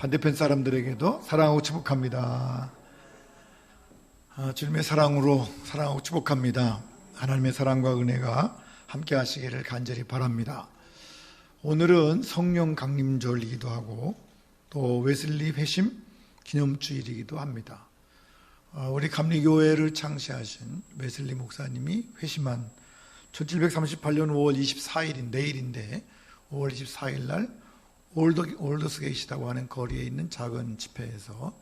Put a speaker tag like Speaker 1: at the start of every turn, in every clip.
Speaker 1: 반대편 사람들에게도 사랑하고 축복합니다. 주님의 사랑으로 사랑하고 축복합니다. 하나님의 사랑과 은혜가 함께 하시기를 간절히 바랍니다. 오늘은 성령 강림절이기도 하고 또 웨슬리 회심 기념주일이기도 합니다. 우리 감리교회를 창시하신 웨슬리 목사님이 회심한 1738년 5월 24일인 내일인데 5월 24일 날 올더스게이시라고 하는 거리에 있는 작은 집회에서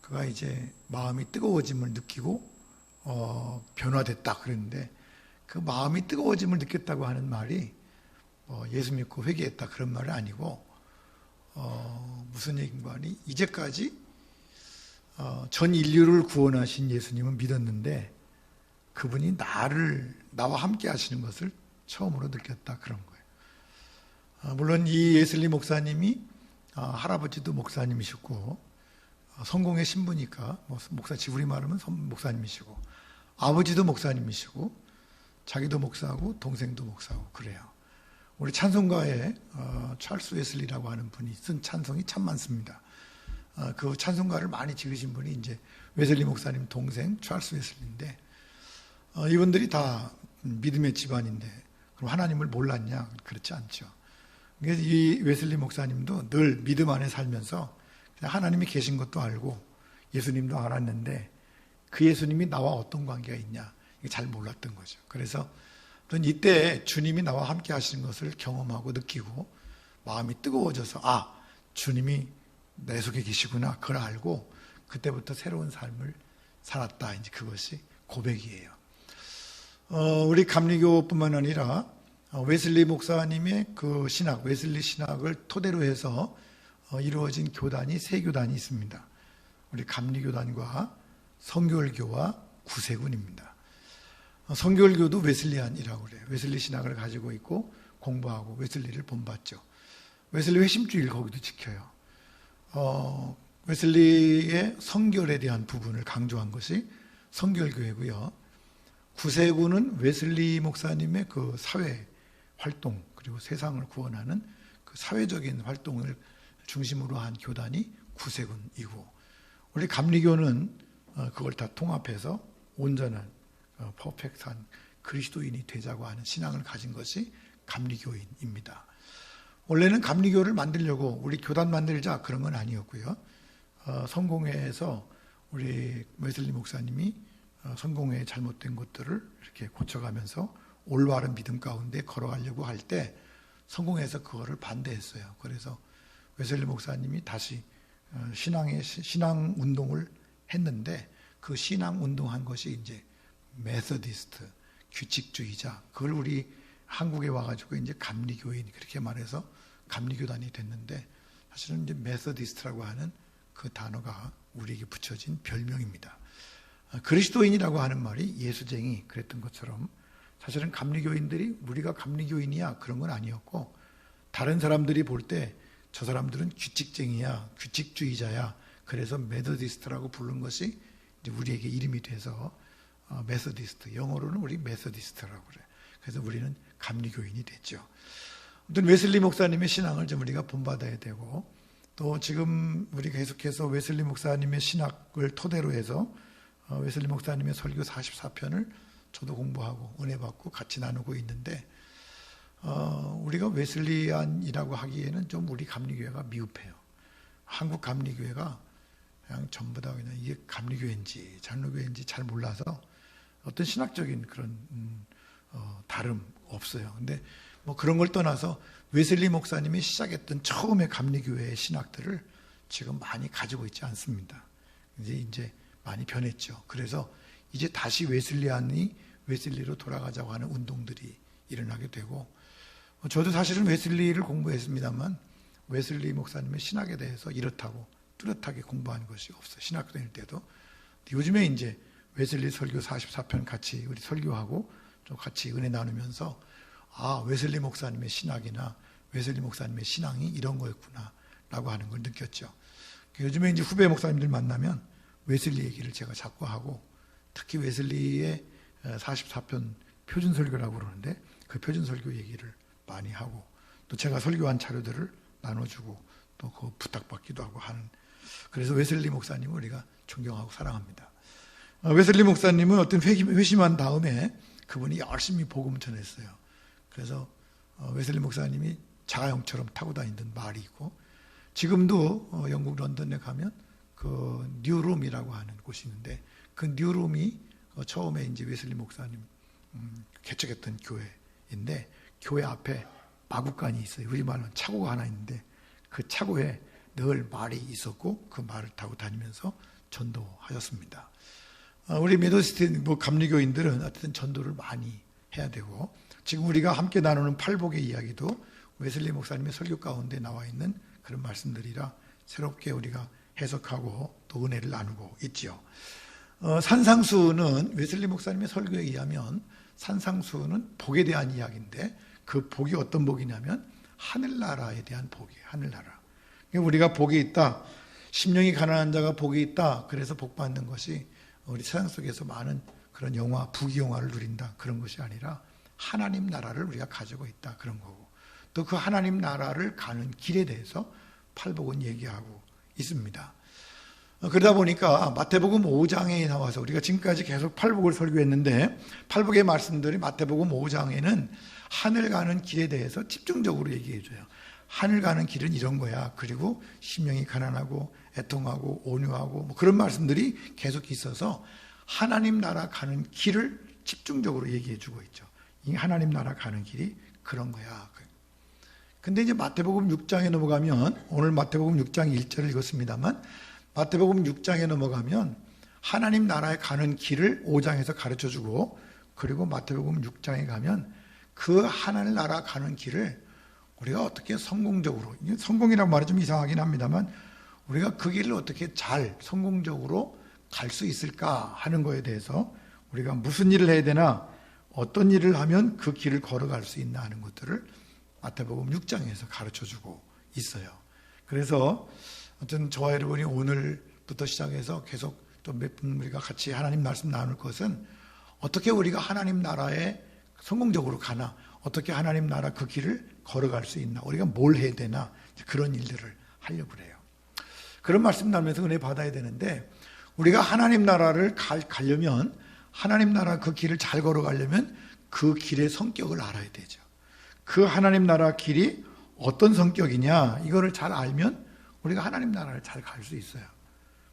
Speaker 1: 그가 이제 마음이 뜨거워짐을 느끼고 변화됐다 그랬는데, 그 마음이 뜨거워짐을 느꼈다고 하는 말이 예수 믿고 회개했다 그런 말이 아니고 무슨 얘기인가 하니, 이제까지 전 인류를 구원하신 예수님은 믿었는데 그분이 나와 함께 하시는 것을 처음으로 느꼈다 그런 거예요. 물론 이 웨슬리 목사님이 할아버지도 목사님이시고 성공의 신부니까 목사 지구리 말하면 목사님이시고 아버지도 목사님이시고 자기도 목사하고 동생도 목사하고 그래요. 우리 찬송가에 찰스 웨슬리라고 하는 분이 쓴 찬송이 참 많습니다. 그 찬송가를 많이 지으신 분이 이제 웨슬리 목사님 동생 찰스 웨슬리인데, 이분들이 다 믿음의 집안인데 그럼 하나님을 몰랐냐? 그렇지 않죠. 이 웨슬리 목사님도 늘 믿음 안에 살면서 그냥 하나님이 계신 것도 알고 예수님도 알았는데 그 예수님이 나와 어떤 관계가 있냐 이게 잘 몰랐던 거죠. 그래서 이때 주님이 나와 함께 하시는 것을 경험하고 느끼고 마음이 뜨거워져서 주님이 내 속에 계시구나 그걸 알고 그때부터 새로운 삶을 살았다. 이제 그것이 고백이에요. 우리 감리교뿐만 아니라 웨슬리 목사님의 그 신학, 웨슬리 신학을 토대로 해서 이루어진 교단이 세 교단이 있습니다. 우리 감리교단과 성결교와 구세군입니다. 성결교도 웨슬리안이라고 그래요. 웨슬리 신학을 가지고 있고 공부하고 웨슬리를 본받죠. 웨슬리 회심주일 거기도 지켜요. 웨슬리의 성결에 대한 부분을 강조한 것이 성결교회고요. 구세군은 웨슬리 목사님의 그 사회 활동 그리고 세상을 구원하는 그 사회적인 활동을 중심으로 한 교단이 구세군이고, 우리 감리교는 그걸 다 통합해서 온전한 퍼펙트한 그리스도인이 되자고 하는 신앙을 가진 것이 감리교인입니다. 원래는 감리교를 만들려고 우리 교단 만들자 그런 건 아니었고요. 성공회에서 우리 웨슬리 목사님이 성공회의 잘못된 것들을 이렇게 고쳐가면서 올바른 믿음 가운데 걸어가려고 할 때 성공회에서 그거를 반대했어요. 그래서 웨슬리 목사님이 다시 신앙 운동을 했는데 그 신앙 운동한 것이 이제 메서디스트 규칙주의자, 그걸 우리 한국에 와가지고 이제 감리교인 그렇게 말해서 감리교단이 됐는데, 사실은 이제 메서디스트라고 하는 그 단어가 우리에게 붙여진 별명입니다. 그리스도인이라고 하는 말이 예수쟁이 그랬던 것처럼 사실은 감리교인들이 우리가 감리교인이야 그런 건 아니었고, 다른 사람들이 볼 때 저 사람들은 규칙쟁이야 규칙주의자야 그래서 메서디스트라고 부른 것이 이제 우리에게 이름이 돼서 메서디스트, 영어로는 우리 메서디스트라고 그래요. 그래서 우리는 감리교인이 됐죠. 아무튼 웨슬리 목사님의 신앙을 좀 우리가 본받아야 되고, 또 지금 우리가 계속해서 웨슬리 목사님의 신학을 토대로 해서 웨슬리 목사님의 설교 44편을 저도 공부하고 은혜 받고 같이 나누고 있는데, 우리가 웨슬리안이라고 하기에는 좀 우리 감리교회가 미흡해요. 한국 감리교회가 그냥 전부 다 그냥 이게 감리교회인지 장로교회인지 잘 몰라서 어떤 신학적인 그런 다름 없어요. 근데 뭐 그런 걸 떠나서 웨슬리 목사님이 시작했던 처음의 감리교회의 신학들을 지금 많이 가지고 있지 않습니다. 이제 많이 변했죠. 그래서 이제 다시 웨슬리안이 웨슬리로 돌아가자고 하는 운동들이 일어나게 되고, 저도 사실은 웨슬리를 공부했습니다만 웨슬리 목사님의 신학에 대해서 이렇다고 뚜렷하게 공부한 것이 없어요. 신학교 다닐 때도. 요즘에 이제 웨슬리 설교 44편 같이 우리 설교하고 좀 같이 은혜 나누면서 웨슬리 목사님의 신학이나 웨슬리 목사님의 신앙이 이런 거였구나 라고 하는 걸 느꼈죠. 요즘에 이제 후배 목사님들 만나면 웨슬리 얘기를 제가 자꾸 하고, 특히 웨슬리의 44편 표준 설교라고 그러는데 그 표준 설교 얘기를 많이 하고, 또 제가 설교한 자료들을 나눠주고 또 그 부탁받기도 하기도 하고 하는. 그래서 웨슬리 목사님을 우리가 존경하고 사랑합니다. 웨슬리 목사님은 어떤 회심한 다음에 그분이 열심히 복음 전했어요. 그래서 웨슬리 목사님이 자가용처럼 타고 다니던 말이 있고, 지금도 영국 런던에 가면 그 뉴룸이라고 하는 곳이 있는데, 그 뉴룸이 처음에 이제 웨슬리 목사님 개척했던 교회인데, 교회 앞에 마구간이 있어요. 우리말로는 차고가 하나 있는데, 그 차고에 늘 말이 있었고 그 말을 타고 다니면서 전도하셨습니다. 우리 메소디스트 감리교인들은 어쨌든 전도를 많이 해야 되고, 지금 우리가 함께 나누는 팔복의 이야기도 웨슬리 목사님의 설교 가운데 나와 있는 그런 말씀들이라 새롭게 우리가 해석하고 또 은혜를 나누고 있지요. 산상수는 웨슬리 목사님의 설교에 의하면 산상수는 복에 대한 이야기인데, 그 복이 어떤 복이냐면 하늘나라에 대한 복이에요. 하늘나라. 우리가 복이 있다, 심령이 가난한 자가 복이 있다, 그래서 복 받는 것이 우리 세상 속에서 많은 그런 영화, 부귀영화를 누린다, 그런 것이 아니라 하나님 나라를 우리가 가지고 있다, 그런 거고, 또 그 하나님 나라를 가는 길에 대해서 팔복은 얘기하고 있습니다. 그러다 보니까 마태복음 5장에 나와서 우리가 지금까지 계속 팔복을 설교했는데, 팔복의 말씀들이 마태복음 5장에는 하늘 가는 길에 대해서 집중적으로 얘기해 줘요. 하늘 가는 길은 이런 거야. 그리고 심령이 가난하고 애통하고 온유하고 그런 말씀들이 계속 있어서 하나님 나라 가는 길을 집중적으로 얘기해 주고 있죠. 이 하나님 나라 가는 길이 그런 거야. 근데 이제 마태복음 6장에 넘어가면, 오늘 마태복음 6장 1절을 읽었습니다만, 마태복음 6장에 넘어가면 하나님 나라에 가는 길을 5장에서 가르쳐 주고, 그리고 마태복음 6장에 가면 그 하나님 나라 가는 길을 우리가 어떻게 성공적으로, 성공이라고 말이 좀 이상하긴 합니다만, 우리가 그 길을 어떻게 잘 성공적으로 갈 수 있을까 하는 거에 대해서 우리가 무슨 일을 해야 되나, 어떤 일을 하면 그 길을 걸어갈 수 있나 하는 것들을 마태복음 6장에서 가르쳐주고 있어요. 그래서 어쨌든 저와 여러분이 오늘부터 시작해서 계속 또 몇 분 우리가 같이 하나님 말씀 나눌 것은, 어떻게 우리가 하나님 나라에 성공적으로 가나, 어떻게 하나님 나라 그 길을 걸어갈 수 있나, 우리가 뭘 해야 되나, 그런 일들을 하려고 그래요. 그런 말씀 나누면서 은혜 받아야 되는데, 우리가 하나님 나라를 가려면, 하나님 나라 그 길을 잘 걸어가려면 그 길의 성격을 알아야 되죠. 그 하나님 나라 길이 어떤 성격이냐, 이거를 잘 알면 우리가 하나님 나라를 잘 갈 수 있어요.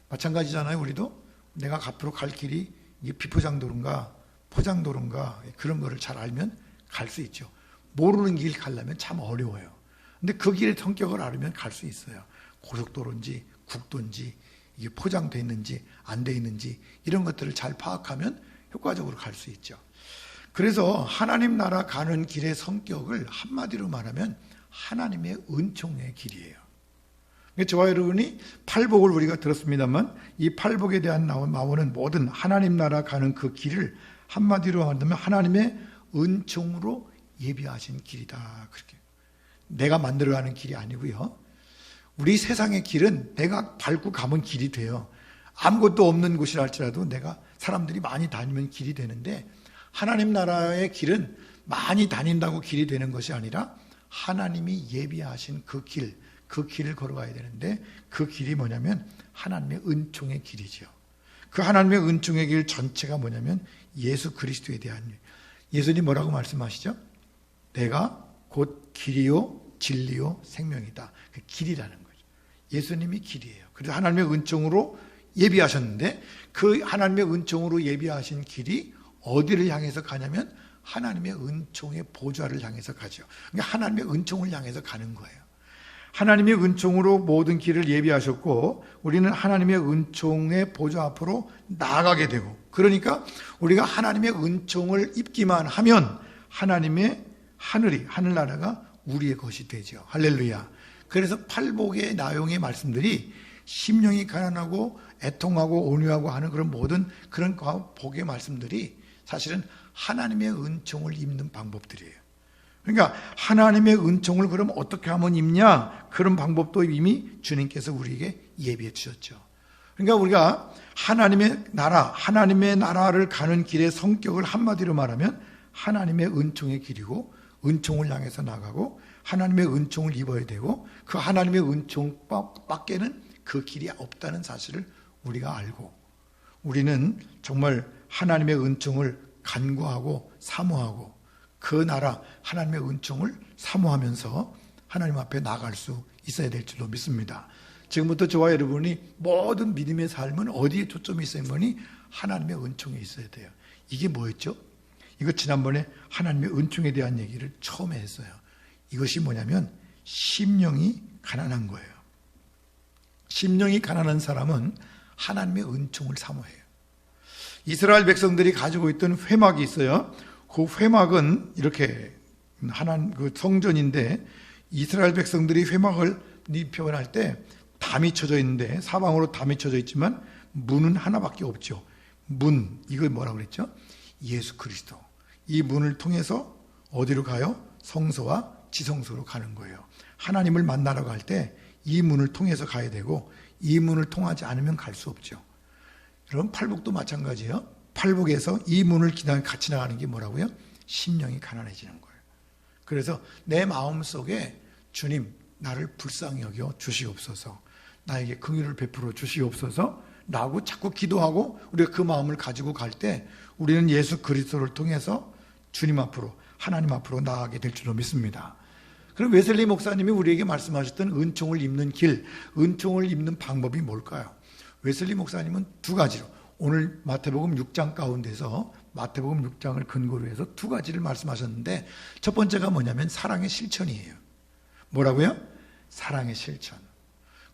Speaker 1: 마찬가지잖아요. 우리도 내가 앞으로 갈 길이 이게 비포장도로인가 포장도로인가, 그런 거를 잘 알면 갈 수 있죠. 모르는 길 가려면 참 어려워요. 근데 그 길의 성격을 알면 갈 수 있어요. 고속도로인지 국도인지, 이게 포장돼 있는지 안 돼 있는지, 이런 것들을 잘 파악하면 효과적으로 갈 수 있죠. 그래서 하나님 나라 가는 길의 성격을 한마디로 말하면 하나님의 은총의 길이에요. 저와 여러분이 팔복을 우리가 들었습니다만, 이 팔복에 대한 나오는 모든 하나님 나라 가는 그 길을 한마디로 말하면 하나님의 은총으로 예비하신 길이다. 그렇게 내가 만들어가는 길이 아니고요. 우리 세상의 길은 내가 밟고 가면 길이 돼요. 아무것도 없는 곳이라 할지라도 내가 사람들이 많이 다니면 길이 되는데, 하나님 나라의 길은 많이 다닌다고 길이 되는 것이 아니라 하나님이 예비하신 그 길을 걸어가야 되는데, 그 길이 뭐냐면 하나님의 은총의 길이죠. 그 하나님의 은총의 길 전체가 뭐냐면 예수 그리스도에 대한 일. 예수님 뭐라고 말씀하시죠? 내가 곧 길이요 진리요 생명이다. 그 길이라는 거죠. 예수님이 길이에요. 그래서 하나님의 은총으로 예비하셨는데, 그 하나님의 은총으로 예비하신 길이 어디를 향해서 가냐면 하나님의 은총의 보좌를 향해서 가죠. 그러니까 하나님의 은총을 향해서 가는 거예요. 하나님의 은총으로 모든 길을 예비하셨고, 우리는 하나님의 은총의 보좌 앞으로 나아가게 되고, 그러니까 우리가 하나님의 은총을 입기만 하면 하나님의 하늘나라가 우리의 것이 되죠. 할렐루야. 그래서 팔복의 나용의 말씀들이 심령이 가난하고 애통하고 온유하고 하는 그런 모든 그런 복의 말씀들이 사실은 하나님의 은총을 입는 방법들이에요. 그러니까 하나님의 은총을 그럼 어떻게 하면 입냐? 그런 방법도 이미 주님께서 우리에게 예비해 주셨죠. 그러니까 우리가 하나님의 나라를 가는 길의 성격을 한마디로 말하면 하나님의 은총의 길이고, 은총을 향해서 나가고, 하나님의 은총을 입어야 되고 그 하나님의 은총밖에는 그 길이 없다는 사실을 우리가 알고 우리는 정말 하나님의 은총을 간구하고 사모하고 그 나라 하나님의 은총을 사모하면서 하나님 앞에 나아갈 수 있어야 될 줄로 믿습니다. 지금부터 저와 여러분이 모든 믿음의 삶은 어디에 초점이 있어야 하니 하나님의 은총에 있어야 돼요. 이게 뭐였죠? 이거 지난번에 하나님의 은총에 대한 얘기를 처음에 했어요. 이것이 뭐냐면 심령이 가난한 거예요. 심령이 가난한 사람은 하나님의 은총을 사모해요. 이스라엘 백성들이 가지고 있던 회막이 있어요. 그 회막은 이렇게 그 성전인데 이스라엘 백성들이 회막을 표현할 때 담이 쳐져 있는데 사방으로 담이 쳐져 있지만 문은 하나밖에 없죠. 문, 이걸 뭐라고 그랬죠? 예수 그리스도. 이 문을 통해서 어디로 가요? 성소와 지성소로 가는 거예요. 하나님을 만나러 갈 때 이 문을 통해서 가야 되고 이 문을 통하지 않으면 갈 수 없죠. 여러분 팔복도 마찬가지예요. 팔복에서 이 문을 같이 나가는 게 뭐라고요? 심령이 가난해지는 거예요. 그래서 내 마음속에 주님 나를 불쌍히 여겨 주시옵소서, 나에게 긍휼을 베풀어 주시옵소서 라고 자꾸 기도하고 우리가 그 마음을 가지고 갈 때 우리는 예수 그리스도를 통해서 주님 앞으로 하나님 앞으로 나아가게 될 줄로 믿습니다. 그럼 웨슬리 목사님이 우리에게 말씀하셨던 은총을 입는 길, 은총을 입는 방법이 뭘까요? 웨슬리 목사님은 두 가지로 오늘 마태복음 6장 가운데서 마태복음 6장을 근거로 해서 두 가지를 말씀하셨는데 첫 번째가 뭐냐면 사랑의 실천이에요. 뭐라고요? 사랑의 실천.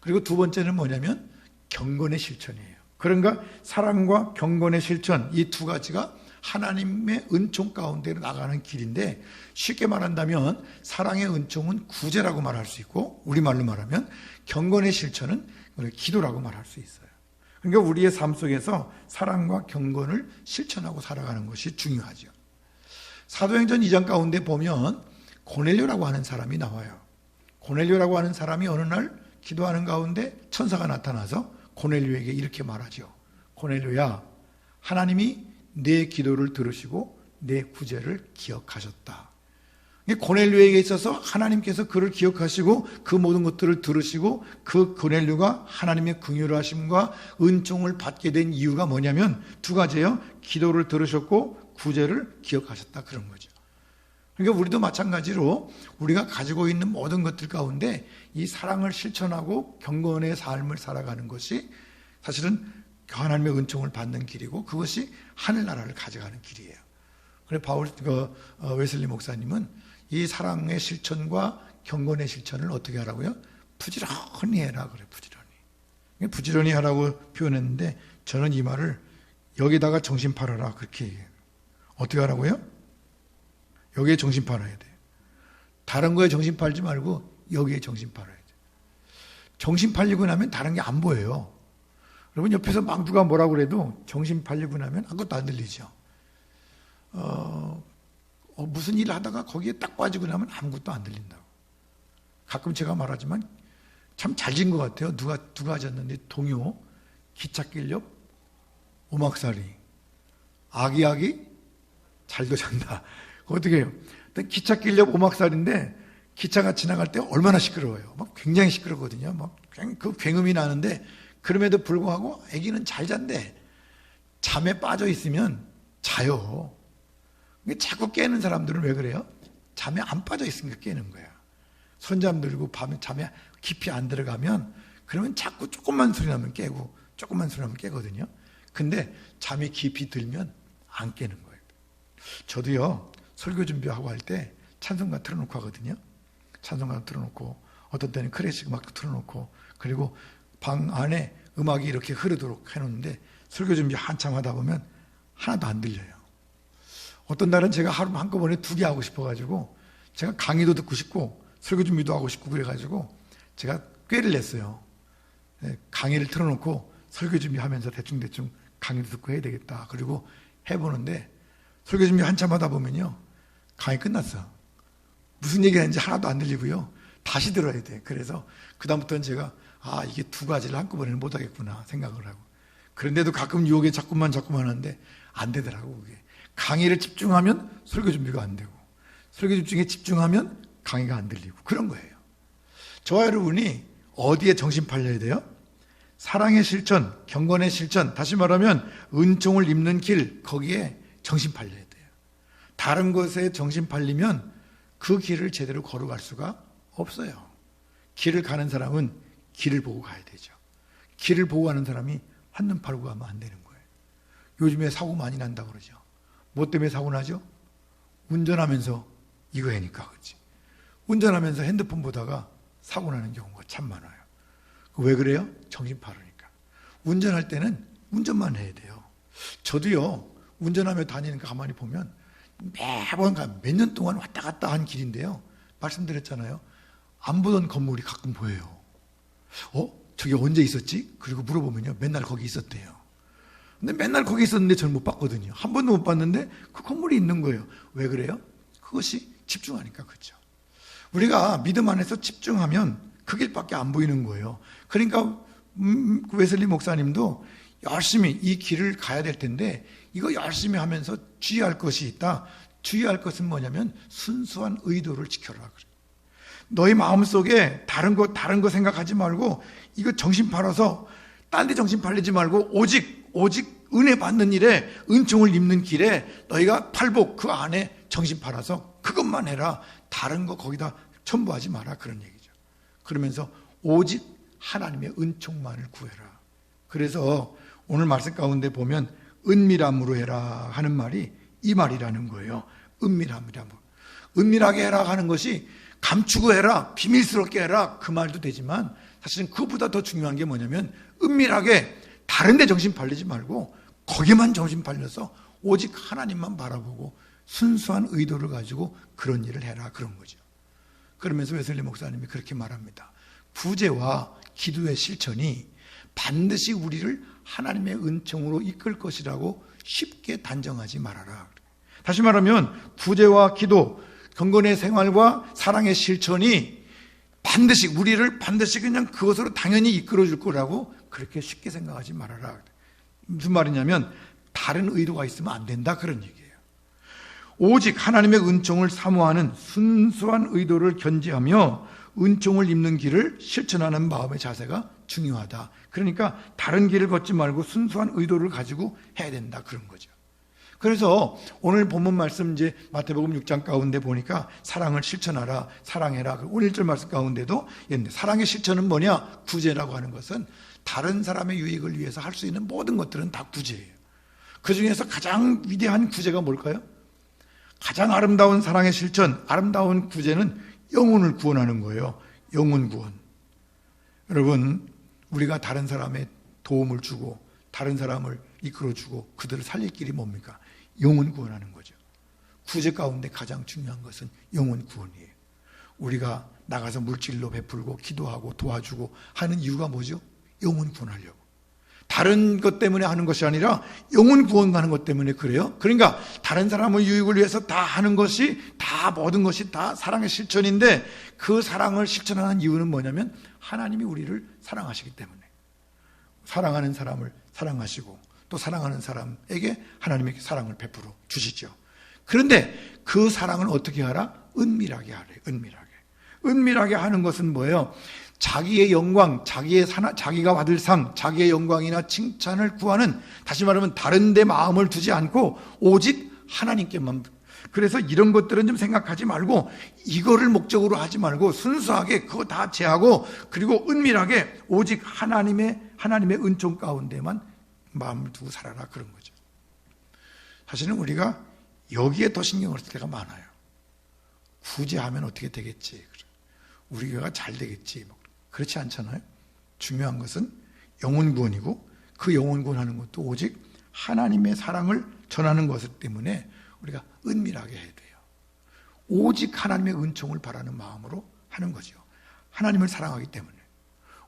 Speaker 1: 그리고 두 번째는 뭐냐면 경건의 실천이에요. 그러니까 사랑과 경건의 실천, 이 두 가지가 하나님의 은총 가운데로 나가는 길인데 쉽게 말한다면 사랑의 은총은 구제라고 말할 수 있고 우리말로 말하면 경건의 실천은 기도라고 말할 수 있어요. 그러니까 우리의 삶 속에서 사랑과 경건을 실천하고 살아가는 것이 중요하죠. 사도행전 2장 가운데 보면 고넬료라고 하는 사람이 나와요. 고넬료라고 하는 사람이 어느 날 기도하는 가운데 천사가 나타나서 고넬료에게 이렇게 말하죠. 고넬료야, 하나님이 내 기도를 들으시고 내 구제를 기억하셨다. 고넬료에게 있어서 하나님께서 그를 기억하시고 그 모든 것들을 들으시고 그 고넬료가 하나님의 긍휼하심과 은총을 받게 된 이유가 뭐냐면 두 가지예요. 기도를 들으셨고 구제를 기억하셨다, 그런 거죠. 그러니까 우리도 마찬가지로 우리가 가지고 있는 모든 것들 가운데 이 사랑을 실천하고 경건의 삶을 살아가는 것이 사실은 하나님의 은총을 받는 길이고 그것이 하늘나라를 가져가는 길이에요. 그래서 웨슬리 목사님은 이 사랑의 실천과 경건의 실천을 어떻게 하라고요? 부지런히 해라 그래. 부지런히 하라고 표현했는데 저는 이 말을 여기다가 정신 팔아라 그렇게 얘기해요. 어떻게 하라고요? 여기에 정신 팔아야 돼요. 다른 거에 정신 팔지 말고 여기에 정신 팔아야 돼요. 정신 팔리고 나면 다른 게 안 보여요. 여러분 옆에서 막 누가 뭐라고 그래도 정신 팔리고 나면 아무것도 안 들리죠. 무슨 일을 하다가 거기에 딱 빠지고 나면 아무것도 안 들린다고. 가끔 제가 말하지만 참 잘 진 것 같아요. 누가 하셨는데 동요 기찻길 옆 오막살이 아기아기 잘도 잔다. 어떻게 해요? 기찻길 옆 오막살인데 기차가 지나갈 때 얼마나 시끄러워요. 막 굉장히 시끄럽거든요. 막 그 굉음이 나는데 그럼에도 불구하고 아기는 잘 잔대. 잠에 빠져 있으면 자요. 자꾸 깨는 사람들은 왜 그래요? 잠에 안 빠져 있으니까 깨는 거야. 손잡 들고 밤에 잠에 깊이 안 들어가면 그러면 자꾸 조금만 소리 나면 깨고 조금만 소리 나면 깨거든요. 근데 잠이 깊이 들면 안 깨는 거예요. 저도요 설교 준비하고 할 때 찬송가 틀어놓고 하거든요. 찬송가 틀어놓고 어떤 때는 클래식 음악도 틀어놓고 그리고 방 안에 음악이 이렇게 흐르도록 해놓는데 설교 준비 한참 하다 보면 하나도 안 들려요. 어떤 날은 제가 하루 한꺼번에 2개 하고 싶어가지고 제가 강의도 듣고 싶고 설교 준비도 하고 싶고 그래가지고 제가 꾀를 냈어요. 강의를 틀어놓고 설교 준비하면서 대충대충 강의도 듣고 해야 되겠다. 그리고 해보는데 설교 준비 한참 하다 보면요 강의 끝났어. 무슨 얘기 하는지 하나도 안 들리고요 다시 들어야 돼. 그래서 그다음부터는 제가 이게 2가지를 한꺼번에는 못하겠구나 생각을 하고 그런데도 가끔 유혹에 자꾸만 하는데 안 되더라고. 그게 강의를 집중하면 설교 준비가 안 되고 설교 집중에 집중하면 강의가 안 들리고 그런 거예요. 저와 여러분이 어디에 정신 팔려야 돼요? 사랑의 실천, 경건의 실천, 다시 말하면 은총을 입는 길, 거기에 정신 팔려야 돼요. 다른 것에 정신 팔리면 그 길을 제대로 걸어갈 수가 없어요. 길을 가는 사람은 길을 보고 가야 되죠. 길을 보고 가는 사람이 한눈 팔고 가면 안 되는 거예요. 요즘에 사고 많이 난다고 그러죠. 뭐 때문에 사고 나죠? 운전하면서 이거 하니까 그렇지. 운전하면서 핸드폰 보다가 사고 나는 경우가 참 많아요. 왜 그래요? 정신 팔으니까. 운전할 때는 운전만 해야 돼요. 저도요, 운전하며 다니니까 가만히 보면 매번 몇 년 동안 왔다 갔다 한 길인데요. 말씀드렸잖아요. 안 보던 건물이 가끔 보여요. 저기 언제 있었지? 그리고 물어보면요. 맨날 거기 있었대요. 근데 맨날 거기 있었는데 저는 못 봤거든요. 한 번도 못 봤는데 그 건물이 있는 거예요. 왜 그래요? 그것이 집중하니까 그렇죠. 우리가 믿음 안에서 집중하면 그 길밖에 안 보이는 거예요. 그러니까 웨슬리 목사님도 열심히 이 길을 가야 될 텐데 이거 열심히 하면서 주의할 것이 있다. 주의할 것은 뭐냐면 순수한 의도를 지켜라. 그래. 너희 마음속에 다른 거 생각하지 말고 이거 정신 팔아서 딴 데 정신 팔리지 말고 오직 은혜 받는 일에 은총을 입는 길에 너희가 팔복 그 안에 정신 팔아서 그것만 해라. 다른 거 거기다 첨부하지 마라. 그런 얘기죠. 그러면서 오직 하나님의 은총만을 구해라. 그래서 오늘 말씀 가운데 보면 은밀함으로 해라 하는 말이 이 말이라는 거예요. 은밀하게 해라 하는 것이 감추고 해라, 비밀스럽게 해라 그 말도 되지만 사실은 그것보다 더 중요한 게 뭐냐면 은밀하게 다른 데 정신 팔리지 말고 거기만 정신 팔려서 오직 하나님만 바라보고 순수한 의도를 가지고 그런 일을 해라 그런 거죠. 그러면서 웨슬리 목사님이 그렇게 말합니다. 구제와 기도의 실천이 반드시 우리를 하나님의 은총으로 이끌 것이라고 쉽게 단정하지 말아라. 다시 말하면 구제와 기도, 경건의 생활과 사랑의 실천이 반드시 우리를 반드시 그냥 그것으로 당연히 이끌어 줄 거라고 그렇게 쉽게 생각하지 말아라. 무슨 말이냐면 다른 의도가 있으면 안 된다 그런 얘기예요. 오직 하나님의 은총을 사모하는 순수한 의도를 견지하며 은총을 입는 길을 실천하는 마음의 자세가 중요하다. 그러니까 다른 길을 걷지 말고 순수한 의도를 가지고 해야 된다 그런 거죠. 그래서 오늘 본문 말씀 이제 마태복음 6장 가운데 보니까 사랑을 실천하라, 사랑해라. 오늘 1절 말씀 가운데도 사랑의 실천은 뭐냐? 구제라고 하는 것은 다른 사람의 유익을 위해서 할 수 있는 모든 것들은 다 구제예요. 그 중에서 가장 위대한 구제가 뭘까요? 가장 아름다운 사랑의 실천, 아름다운 구제는 영혼을 구원하는 거예요. 영혼 구원. 여러분, 우리가 다른 사람의 도움을 주고 다른 사람을 이끌어주고 그들을 살릴 길이 뭡니까? 영혼 구원하는 거죠. 구제 가운데 가장 중요한 것은 영혼 구원이에요. 우리가 나가서 물질로 베풀고 기도하고 도와주고 하는 이유가 뭐죠? 영혼 구원하려고. 다른 것 때문에 하는 것이 아니라 영혼 구원하는 것 때문에 그래요. 그러니까 다른 사람의 유익을 위해서 다 하는 것이 다 모든 것이 다 사랑의 실천인데 그 사랑을 실천하는 이유는 뭐냐면 하나님이 우리를 사랑하시기 때문에 사랑하는 사람을 사랑하시고 또 사랑하는 사람에게 하나님의 사랑을 베풀어 주시죠. 그런데 그 사랑을 어떻게 하라? 은밀하게 하래요. 은밀하게 하는 것은 뭐예요? 자기의 영광, 자기가 받을 상, 자기의 영광이나 칭찬을 구하는, 다시 말하면 다른 데 마음을 두지 않고 오직 하나님께만. 그래서 이런 것들은 좀 생각하지 말고 이거를 목적으로 하지 말고 순수하게 그거 다 제하고 그리고 은밀하게 오직 하나님의 은총 가운데만 마음을 두고 살아라 그런 거죠. 사실은 우리가 여기에 더 신경을 쓸 때가 많아요. 구제하면 어떻게 되겠지? 우리 교회가 잘 되겠지? 그렇지 않잖아요. 중요한 것은 영혼 구원이고 그 영혼 구원하는 것도 오직 하나님의 사랑을 전하는 것 때문에 우리가 은밀하게 해야 돼요. 오직 하나님의 은총을 바라는 마음으로 하는 거죠. 하나님을 사랑하기 때문에.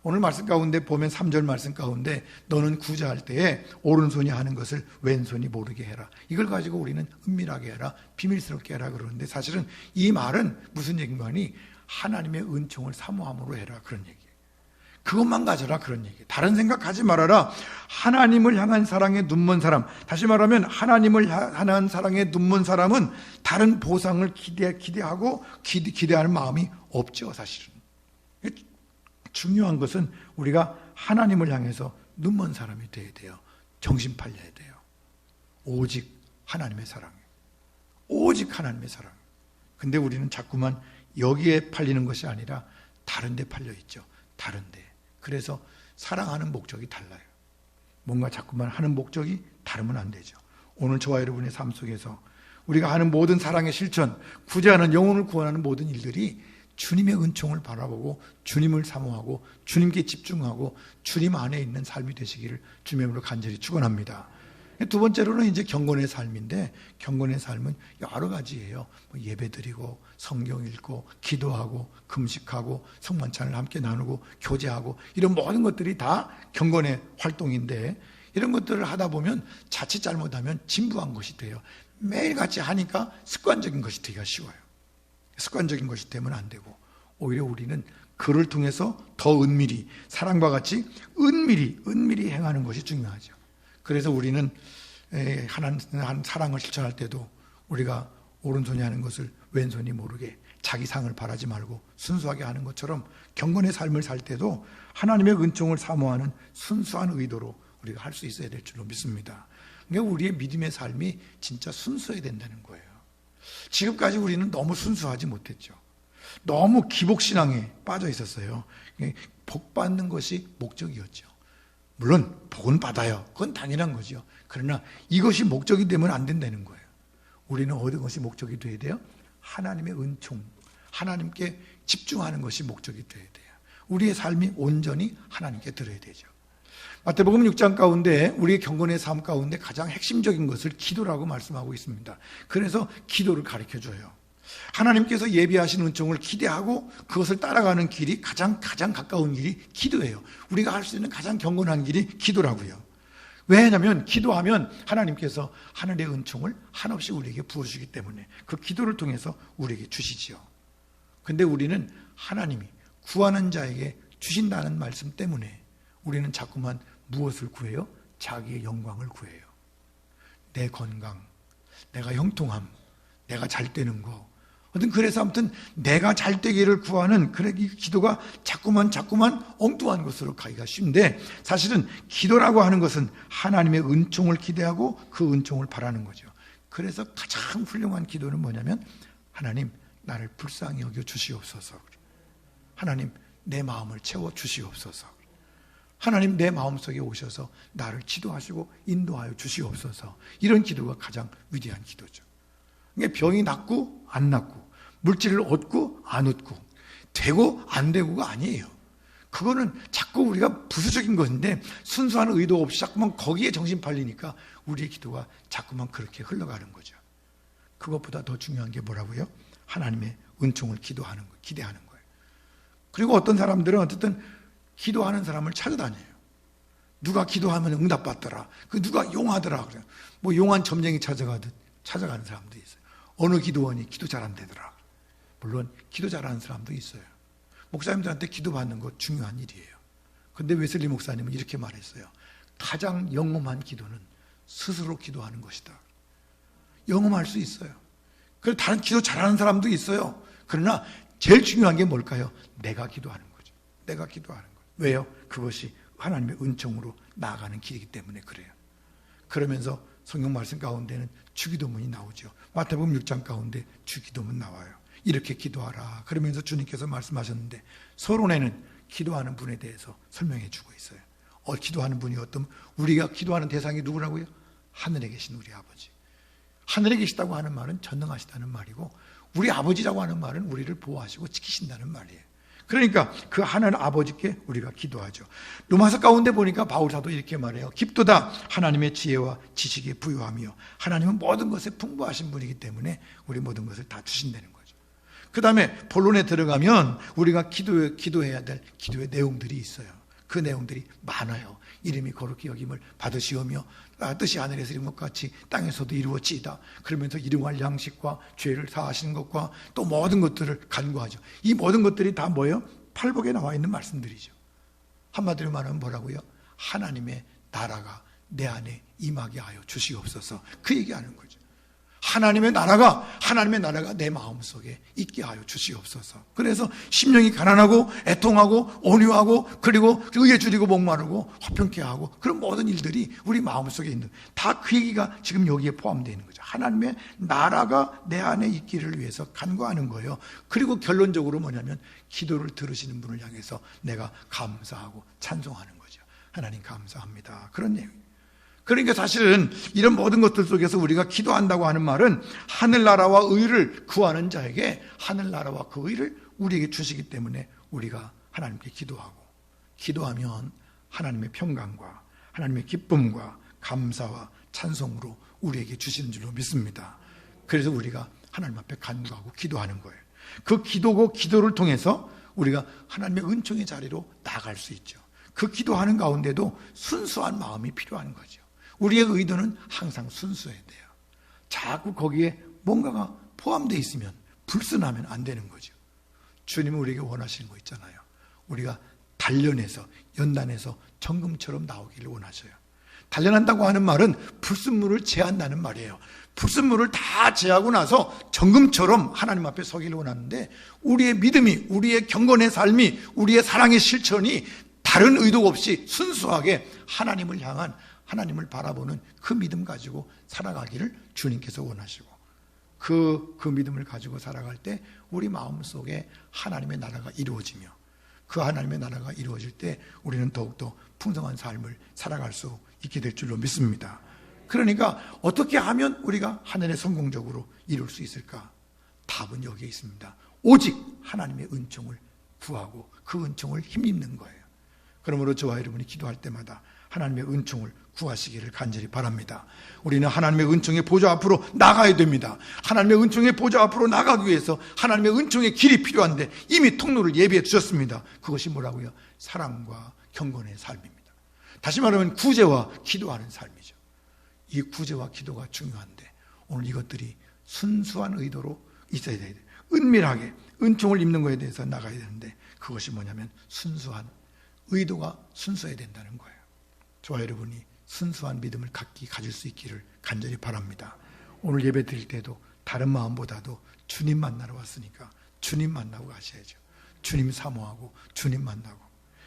Speaker 1: 오늘 말씀 가운데 보면 3절 말씀 가운데 너는 구제할 때에 오른손이 하는 것을 왼손이 모르게 해라. 이걸 가지고 우리는 은밀하게 해라, 비밀스럽게 해라 그러는데 사실은 이 말은 무슨 얘기인가 하니 하나님의 은총을 사모함으로 해라 그런 얘기예요. 그것만 가져라, 그런 얘기. 다른 생각하지 말아라. 하나님을 향한 사랑에 눈먼 사람, 다시 말하면 하나님을 향한 사랑에 눈먼 사람은 다른 보상을 기대하고 기대하는 마음이 없죠, 사실은. 중요한 것은 우리가 하나님을 향해서 눈먼 사람이 되어야 돼요. 정신 팔려야 돼요. 오직 하나님의 사랑에, 오직 하나님의 사랑. 근데 우리는 자꾸만 여기에 팔리는 것이 아니라 다른 데 팔려 있죠. 다른 데. 그래서 사랑하는 목적이 달라요. 뭔가 자꾸만 하는 목적이 다르면 안 되죠. 오늘 저와 여러분의 삶 속에서 우리가 하는 모든 사랑의 실천, 구제하는 영혼을 구원하는 모든 일들이 주님의 은총을 바라보고 주님을 사모하고 주님께 집중하고 주님 안에 있는 삶이 되시기를 주님으로 간절히 축원합니다. 두 번째로는 이제 경건의 삶인데, 경건의 삶은 여러 가지예요. 예배드리고 성경 읽고 기도하고 금식하고 성만찬을 함께 나누고 교제하고 이런 모든 것들이 다 경건의 활동인데, 이런 것들을 하다 보면 자칫 잘못하면 진부한 것이 돼요. 매일같이 하니까 습관적인 것이 되기가 쉬워요. 습관적인 것이 되면 안 되고, 오히려 우리는 그를 통해서 더 은밀히, 사랑과 같이 은밀히 행하는 것이 중요하죠. 그래서 우리는 한 사랑을 실천할 때도 우리가 오른손이 하는 것을 왼손이 모르게 자기 상을 바라지 말고 순수하게 하는 것처럼 경건의 삶을 살 때도 하나님의 은총을 사모하는 순수한 의도로 우리가 할 수 있어야 될 줄로 믿습니다. 그러니까 우리의 믿음의 삶이 진짜 순수해야 된다는 거예요. 지금까지 우리는 너무 순수하지 못했죠. 너무 기복신앙에 빠져 있었어요. 복 받는 것이 목적이었죠. 물론 복은 받아요. 그건 당연한 거죠. 그러나 이것이 목적이 되면 안 된다는 거예요. 우리는 어떤 것이 목적이 돼야 돼요? 하나님의 은총, 하나님께 집중하는 것이 목적이 돼야 돼요. 우리의 삶이 온전히 하나님께 들어야 되죠. 마태복음 6장 가운데 우리의 경건의 삶 가운데 가장 핵심적인 것을 기도라고 말씀하고 있습니다. 그래서 기도를 가르쳐줘요. 하나님께서 예비하신 은총을 기대하고 그것을 따라가는 길이 가장 가까운 길이 기도예요. 우리가 할 수 있는 가장 경건한 길이 기도라고요. 왜냐하면 기도하면 하나님께서 하늘의 은총을 한없이 우리에게 부어주시기 때문에 그 기도를 통해서 우리에게 주시지요. 근데 우리는 하나님이 구하는 자에게 주신다는 말씀 때문에 우리는 자꾸만 무엇을 구해요? 자기의 영광을 구해요. 내 건강, 내가 형통함, 내가 잘 되는 거. 그래서 아무튼 내가 잘 되기를 구하는 이 기도가 자꾸만 엉뚱한 것으로 가기가 쉬운데, 사실은 기도라고 하는 것은 하나님의 은총을 기대하고 그 은총을 바라는 거죠. 그래서 가장 훌륭한 기도는 뭐냐면, 하나님 나를 불쌍히 여겨 주시옵소서. 하나님 내 마음을 채워 주시옵소서. 하나님 내 마음속에 오셔서 나를 지도하시고 인도하여 주시옵소서. 이런 기도가 가장 위대한 기도죠. 그러니까 병이 낫고 안 낫고, 물질을 얻고 안 얻고, 되고 안 되고가 아니에요. 그거는 자꾸 우리가 부수적인 것인데, 순수한 의도 없이 자꾸만 거기에 정신 팔리니까 우리의 기도가 자꾸만 그렇게 흘러가는 거죠. 그것보다 더 중요한 게 뭐라고요? 하나님의 은총을 기대하는 거예요. 그리고 어떤 사람들은 어쨌든 기도하는 사람을 찾아다녀요. 누가 기도하면 응답받더라. 누가 용하더라. 그래요. 용한 점쟁이 찾아가는 사람도 있어요. 어느 기도원이 기도 잘한다더라. 물론 기도 잘하는 사람도 있어요. 목사님들한테 기도받는 거 중요한 일이에요. 그런데 웨슬리 목사님은 이렇게 말했어요. 가장 영험한 기도는 스스로 기도하는 것이다. 영험할 수 있어요. 그리고 다른 기도 잘하는 사람도 있어요. 그러나 제일 중요한 게 뭘까요? 내가 기도하는 거죠. 내가 기도하는 거예요. 왜요? 그것이 하나님의 은총으로 나아가는 길이기 때문에 그래요. 그러면서 성경 말씀 가운데는 주기도문이 나오죠. 마태복음 6장 가운데 주기도문 나와요. 이렇게 기도하라. 그러면서 주님께서 말씀하셨는데, 서론에는 기도하는 분에 대해서 설명해 주고 있어요. 기도하는 분이 우리가 기도하는 대상이 누구라고요? 하늘에 계신 우리 아버지. 하늘에 계시다고 하는 말은 전능하시다는 말이고, 우리 아버지라고 하는 말은 우리를 보호하시고 지키신다는 말이에요. 그러니까 그 하나님 아버지께 우리가 기도하죠. 로마서 가운데 보니까 바울사도 이렇게 말해요. 깊도다 하나님의 지혜와 지식에 부유하며, 하나님은 모든 것에 풍부하신 분이기 때문에 우리 모든 것을 다 주신다는 거죠. 그 다음에 본론에 들어가면 우리가 기도해야 될 기도의 내용들이 있어요. 그 내용들이 많아요. 이름이 거룩히 여김을 받으시오며 뜻이 하늘에서 이룬 것 같이 땅에서도 이루어지이다. 그러면서 일용할 양식과 죄를 사하시는 것과 또 모든 것들을 간구하죠. 이 모든 것들이 다 뭐예요? 팔복에 나와 있는 말씀들이죠. 한마디로 말하면 뭐라고요? 하나님의 나라가 내 안에 임하게 하여 주시옵소서. 그 얘기하는 거죠. 하나님의 나라가 내 마음속에 있게 하여 주시옵소서. 그래서 심령이 가난하고 애통하고 온유하고 그리고 의에 줄이고 목마르고 화평케 하고 그런 모든 일들이 우리 마음속에 있는, 다 그 얘기가 지금 여기에 포함되어 있는 거죠. 하나님의 나라가 내 안에 있기를 위해서 간구하는 거예요. 그리고 결론적으로 뭐냐면 기도를 들으시는 분을 향해서 내가 감사하고 찬송하는 거죠. 하나님 감사합니다. 그런 얘기입니다. 그러니까 사실은 이런 모든 것들 속에서 우리가 기도한다고 하는 말은 하늘나라와 의를 구하는 자에게 하늘나라와 그 의를 우리에게 주시기 때문에 우리가 하나님께 기도하면 하나님의 평강과 하나님의 기쁨과 감사와 찬송으로 우리에게 주시는 줄로 믿습니다. 그래서 우리가 하나님 앞에 간구하고 기도하는 거예요. 그 기도를 통해서 우리가 하나님의 은총의 자리로 나아갈 수 있죠. 그 기도하는 가운데도 순수한 마음이 필요한 거죠. 우리의 의도는 항상 순수해야 돼요. 자꾸 거기에 뭔가가 포함되어 있으면 불순하면 안 되는 거죠. 주님은 우리에게 원하시는 거 있잖아요. 우리가 단련해서 연단해서 정금처럼 나오기를 원하셔요. 단련한다고 하는 말은 불순물을 제한다는 말이에요. 불순물을 다 제하고 나서 정금처럼 하나님 앞에 서기를 원하는데, 우리의 믿음이, 우리의 경건의 삶이, 우리의 사랑의 실천이 다른 의도 없이 순수하게 하나님을 향한, 하나님을 바라보는 그 믿음 가지고 살아가기를 주님께서 원하시고, 그 믿음을 가지고 살아갈 때 우리 마음속에 하나님의 나라가 이루어지며, 그 하나님의 나라가 이루어질 때 우리는 더욱더 풍성한 삶을 살아갈 수 있게 될 줄로 믿습니다. 그러니까 어떻게 하면 우리가 하늘에 성공적으로 이룰 수 있을까? 답은 여기에 있습니다. 오직 하나님의 은총을 구하고 그 은총을 힘입는 거예요. 그러므로 저와 여러분이 기도할 때마다 하나님의 은총을 구하시기를 간절히 바랍니다. 우리는 하나님의 은총의 보좌 앞으로 나가야 됩니다. 하나님의 은총의 보좌 앞으로 나가기 위해서 하나님의 은총의 길이 필요한데 이미 통로를 예비해 주셨습니다. 그것이 뭐라고요? 사랑과 경건의 삶입니다. 다시 말하면 구제와 기도하는 삶이죠. 이 구제와 기도가 중요한데 오늘 이것들이 순수한 의도로 있어야 돼요. 은밀하게 은총을 입는 것에 대해서 나가야 되는데, 그것이 뭐냐면 순수한 의도가 순수해야 된다는 거예요. 저와 여러분이 순수한 믿음을 가질 수 있기를 간절히 바랍니다. 오늘 예배 드릴 때도 다른 마음보다도 주님 만나러 왔으니까 주님 만나고 가셔야죠. 주님 사모하고 주님 만나고,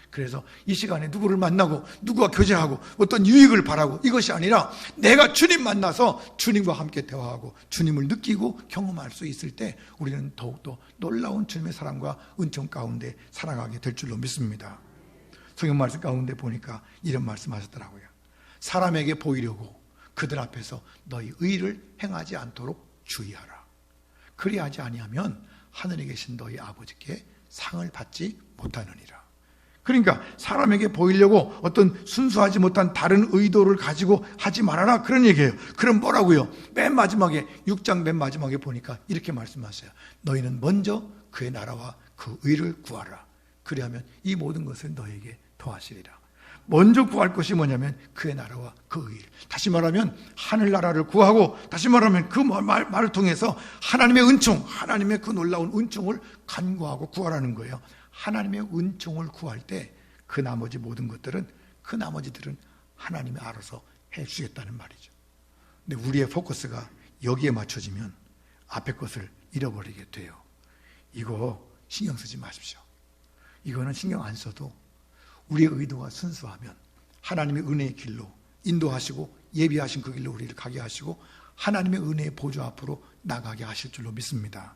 Speaker 1: 그래서 이 시간에 누구를 만나고 누구와 교제하고 어떤 유익을 바라고 이것이 아니라 내가 주님 만나서 주님과 함께 대화하고 주님을 느끼고 경험할 수 있을 때 우리는 더욱더 놀라운 주님의 사랑과 은총 가운데 살아가게 될 줄로 믿습니다. 성경 말씀 가운데 보니까 이런 말씀 하셨더라고요. 사람에게 보이려고 그들 앞에서 너희 의를 행하지 않도록 주의하라. 그리하지 아니하면 하늘에 계신 너희 아버지께 상을 받지 못하느니라. 그러니까 사람에게 보이려고 어떤 순수하지 못한 다른 의도를 가지고 하지 말아라, 그런 얘기예요. 그럼 뭐라고요? 맨 마지막에 6장 맨 마지막에 보니까 이렇게 말씀하세요. 너희는 먼저 그의 나라와 그 의를 구하라. 그리하면 이 모든 것을 너에게 더하시리라. 먼저 구할 것이 뭐냐면 그의 나라와 그 의. 다시 말하면 하늘나라를 구하고, 다시 말하면 그 말을 통해서 하나님의 은총, 하나님의 그 놀라운 은총을 간구하고 구하라는 거예요. 하나님의 은총을 구할 때 그 나머지 모든 것들은, 그 나머지들은 하나님이 알아서 해주겠다는 말이죠. 근데 우리의 포커스가 여기에 맞춰지면 앞에 것을 잃어버리게 돼요. 이거 신경 쓰지 마십시오. 이거는 신경 안 써도 우리의 의도가 순수하면 하나님의 은혜의 길로 인도하시고 예비하신 그 길로 우리를 가게 하시고 하나님의 은혜의 보좌 앞으로 나가게 하실 줄로 믿습니다.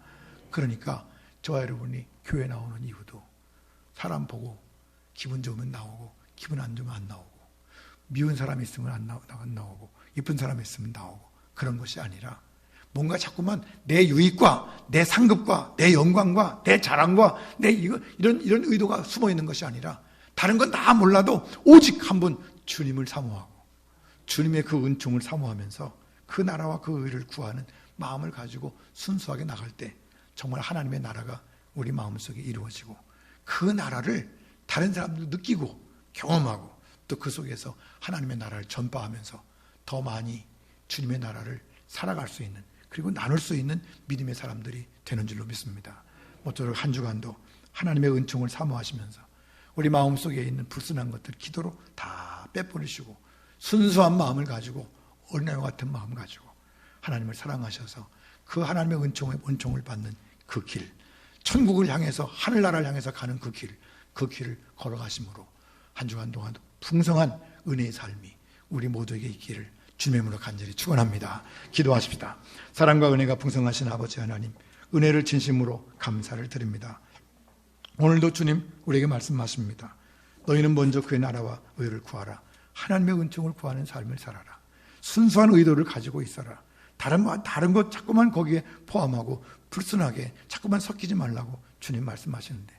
Speaker 1: 그러니까 저와 여러분이 교회 나오는 이유도 사람 보고 기분 좋으면 나오고 기분 안 좋으면 안 나오고, 미운 사람이 있으면 안 나오고 이쁜 사람이 있으면 나오고, 그런 것이 아니라 뭔가 자꾸만 내 유익과 내 상급과 내 영광과 내 자랑과 이런 의도가 숨어 있는 것이 아니라, 다른 건 다 몰라도 오직 한 분 주님을 사모하고 주님의 그 은총을 사모하면서 그 나라와 그 의를 구하는 마음을 가지고 순수하게 나갈 때 정말 하나님의 나라가 우리 마음속에 이루어지고, 그 나라를 다른 사람들도 느끼고 경험하고 또 그 속에서 하나님의 나라를 전파하면서 더 많이 주님의 나라를 살아갈 수 있는, 그리고 나눌 수 있는 믿음의 사람들이 되는 줄로 믿습니다. 모쪼록 한 주간도 하나님의 은총을 사모하시면서 우리 마음속에 있는 불순한 것들 기도로 다 빼버리시고 순수한 마음을 가지고 어린아이와 같은 마음 가지고 하나님을 사랑하셔서 그 하나님의 은총을 받는 그 길, 천국을 향해서 하늘나라를 향해서 가는 그 길을 걸어가심으로 한 주간 동안 풍성한 은혜의 삶이 우리 모두에게 있기를 주님의 이름으로 간절히 축원합니다. 기도하십시다. 사랑과 은혜가 풍성하신 아버지 하나님, 은혜를 진심으로 감사를 드립니다. 오늘도 주님 우리에게 말씀하십니다. 너희는 먼저 그의 나라와 의를 구하라. 하나님의 은총을 구하는 삶을 살아라. 순수한 의도를 가지고 있어라. 다른 것 자꾸만 거기에 포함하고 불순하게 자꾸만 섞이지 말라고 주님 말씀하시는데,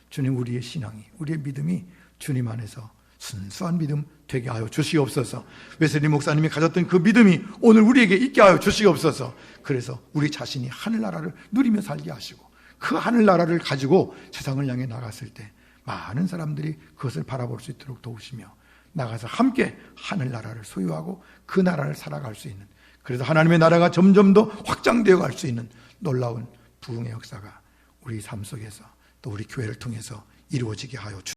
Speaker 1: 주님 우리의 신앙이, 우리의 믿음이 주님 안에서 순수한 믿음 되게 하여 주시옵소서. 웨슬리 목사님이 가졌던 그 믿음이 오늘 우리에게 있게 하여 주시옵소서. 그래서 우리 자신이 하늘나라를 누리며 살게 하시고 그 하늘나라를 가지고 세상을 향해 나갔을 때 많은 사람들이 그것을 바라볼 수 있도록 도우시며 나가서 함께 하늘나라를 소유하고 그 나라를 살아갈 수 있는, 그래서 하나님의 나라가 점점 더 확장되어 갈 수 있는 놀라운 부흥의 역사가 우리 삶 속에서 또 우리 교회를 통해서 이루어지게 하여 주옵소서.